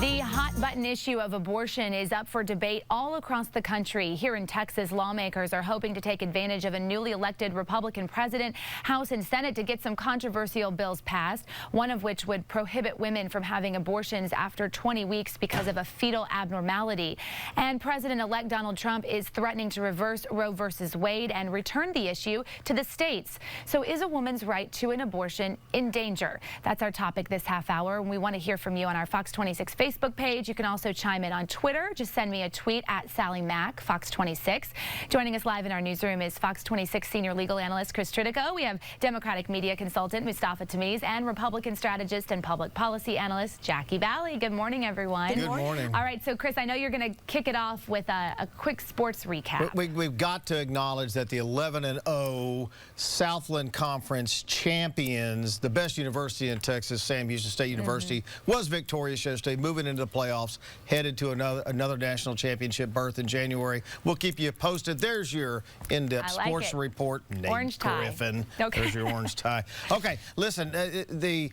The hot-button issue of abortion is up for debate all across the country. Here in Texas, lawmakers are hoping to take advantage of a newly elected Republican president, House and Senate, to get some controversial bills passed, one of which would prohibit women from having abortions after 20 weeks because of a fetal abnormality. And President-elect Donald Trump is threatening to reverse Roe versus Wade and return the issue to the states. So is a woman's right to an abortion in danger? That's our topic this half hour, and we want to hear from you on our Fox 26 Facebook page. You can also chime in on Twitter. Just send me a tweet at Sally Mack, Fox 26. Joining us live in our newsroom is Fox 26 senior legal analyst Chris Tritico. We have Democratic media consultant Mustafa Tamiz and Republican strategist and public policy analyst Jackie Valley. Good morning, everyone. Good morning. All right, so Chris, I know you're going to kick it off with a quick sports recap. We've got to acknowledge that the 11-0 Southland Conference champions, the best university in Texas, Sam Houston State University, was victorious yesterday, moving into the playoffs, headed to another national championship berth in January. We'll keep you posted. There's your in-depth sports report. Orange tie. Griffin. Okay. There's your orange tie. Okay, listen, the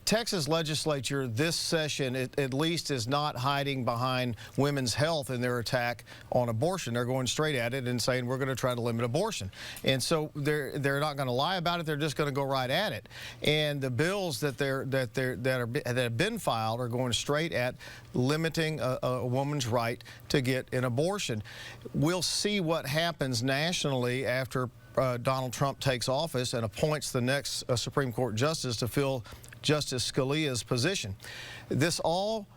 Texas Legislature this session at least is not hiding behind women's health in their attack on abortion. They're going straight at it and saying we're going to try to limit abortion. And so they're not going to lie about it. They're just going to go right at it. And the bills that have been filed are going straight at limiting a woman's right to get an abortion. We'll see what happens nationally after Donald Trump takes office and appoints the next Supreme Court justice to fill Justice Scalia's position. This all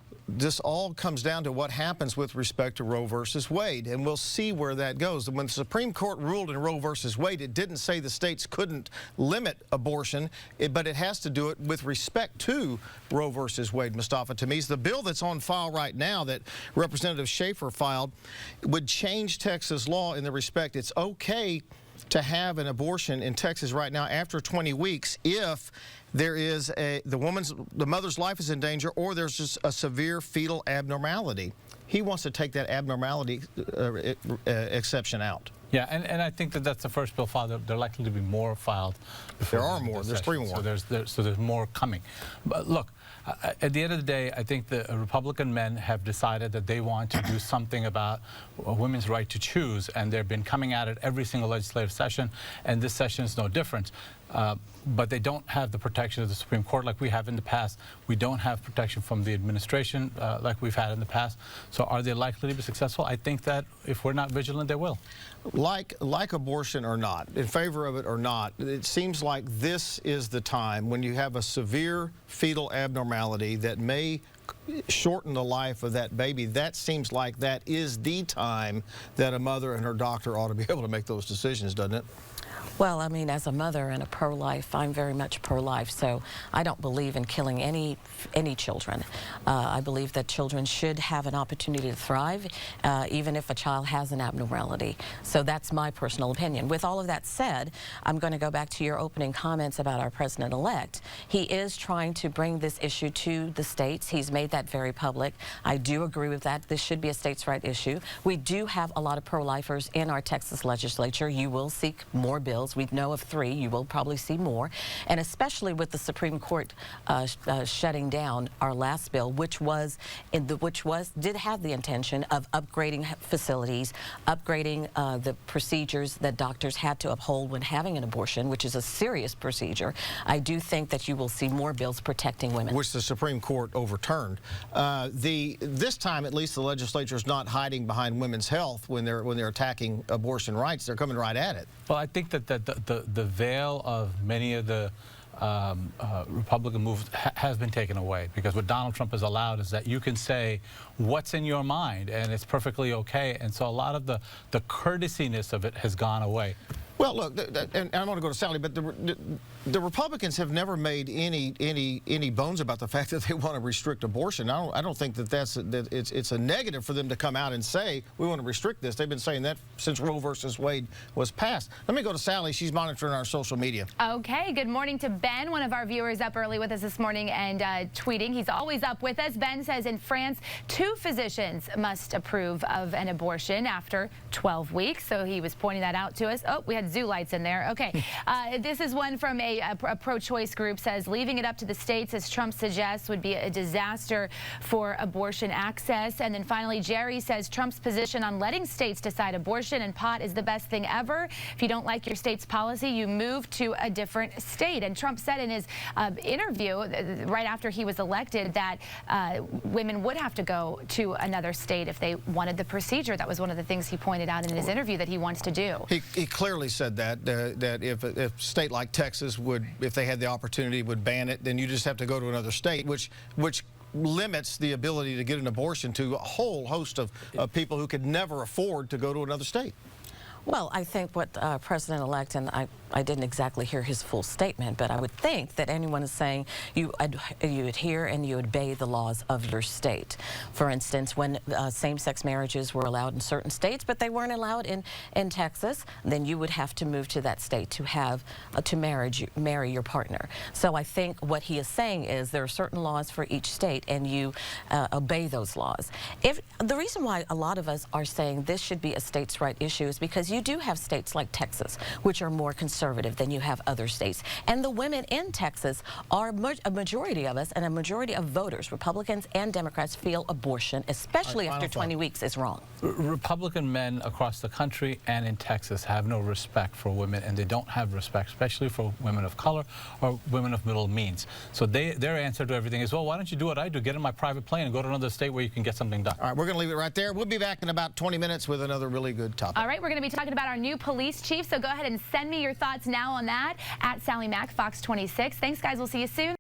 comes down to what happens with respect to Roe versus Wade, and we'll see where that goes. When the Supreme Court ruled in Roe versus Wade, it didn't say the states couldn't limit abortion, but it has to do it with respect to Roe versus Wade. Mustafa Tamiz, the bill that's on file right now that Representative Schaefer filed would change Texas law in the respect it's okay to have an abortion in Texas right now after 20 weeks if there is the mother's life is in danger or there's just a severe fetal abnormality. He wants to take that abnormality exception out. Yeah, and I think that's the first bill filed. There are likely to be more filed. There are more. There's three more. So there's more coming. But look, at the end of the day, I think the Republican men have decided that they want to do something about women's right to choose, and they've been coming at it every single legislative session, and this session is no different. But they don't have the protection of the Supreme Court like we have in the past. We don't have protection from the administration like we've had in the past. So are they likely to be successful? I think that if we're not vigilant, they will. Like abortion or not, in favor of it or not, it seems like this is the time when you have a severe fetal abnormality that may shorten the life of that baby. That seems like that is the time that a mother and her doctor ought to be able to make those decisions, doesn't it? Well, I mean, as a mother and a pro-life, I'm very much pro-life, so I don't believe in killing any children. I believe that children should have an opportunity to thrive, even if a child has an abnormality. So that's my personal opinion. With all of that said, I'm going to go back to your opening comments about our president-elect. He is trying to bring this issue to the states. He's made that very public. I do agree with that. This should be a states' right issue. We do have a lot of pro-lifers in our Texas legislature. You will see more bills. We know of 3. You will probably see more. And especially with the Supreme Court shutting down our last bill, which did have the intention of upgrading facilities, upgrading the procedures that doctors had to uphold when having an abortion, which is a serious procedure. I do think that you will see more bills protecting women. Which the Supreme Court overturned. This time, at least, the legislature is not hiding behind women's health when they're attacking abortion rights. They're coming right at it. Well, I think that the veil of many of the Republican moves has been taken away, because what Donald Trump has allowed is that you can say what's in your mind and it's perfectly okay, and so a lot of the courtesiness of it has gone away. Well, look, and I want to go to Sally, but the Republicans have never made any bones about the fact that they want to restrict abortion. I don't think that it's a negative for them to come out and say we want to restrict this. They've been saying that since Roe versus Wade was passed. Let me go to Sally. She's monitoring our social media. Okay. Good morning to Ben, one of our viewers up early with us this morning and tweeting. He's always up with us. Ben says in France, 2 physicians must approve of an abortion after 12 weeks. So he was pointing that out to us. Oh, we had had zoo lights in there. Okay, this is one from a pro-choice group, says leaving it up to the states, as Trump suggests, would be a disaster for abortion access. And then finally, Jerry says Trump's position on letting states decide abortion and pot is the best thing ever. If you don't like your state's policy, you move to a different state. And Trump said in his interview right after he was elected that women would have to go to another state if they wanted the procedure. That was one of the things he pointed out in his interview that he wants to do. He clearly said that if a state like Texas would, if they had the opportunity, would ban it, then you just have to go to another state, which limits the ability to get an abortion to a whole host of people who could never afford to go to another state. Well, I think what President-elect, and I didn't exactly hear his full statement, but I would think that anyone is saying you adhere and you obey the laws of your state. For instance, when same-sex marriages were allowed in certain states, but they weren't allowed in Texas, then you would have to move to that state to have to marry your partner. So I think what he is saying is there are certain laws for each state, and you obey those laws. The reason why a lot of us are saying this should be a states' right issue is because you do have states like Texas, which are more conservative than you have other states. And the women in Texas are a majority of us, and a majority of voters, Republicans and Democrats, feel abortion, especially after 20 weeks, is wrong. Republican men across the country and in Texas have no respect for women, and they don't have respect, especially for women of color or women of middle means. So their answer to everything is, well, why don't you do what I do, get in my private plane and go to another state where you can get something done. All right, we're going to leave it right there. We'll be back in about 20 minutes with another really good topic. All right, we're going to be talking about our new police chief, so go ahead and send me your thoughts now on that at Sally Mack, Fox 26. Thanks, guys. We'll see you soon.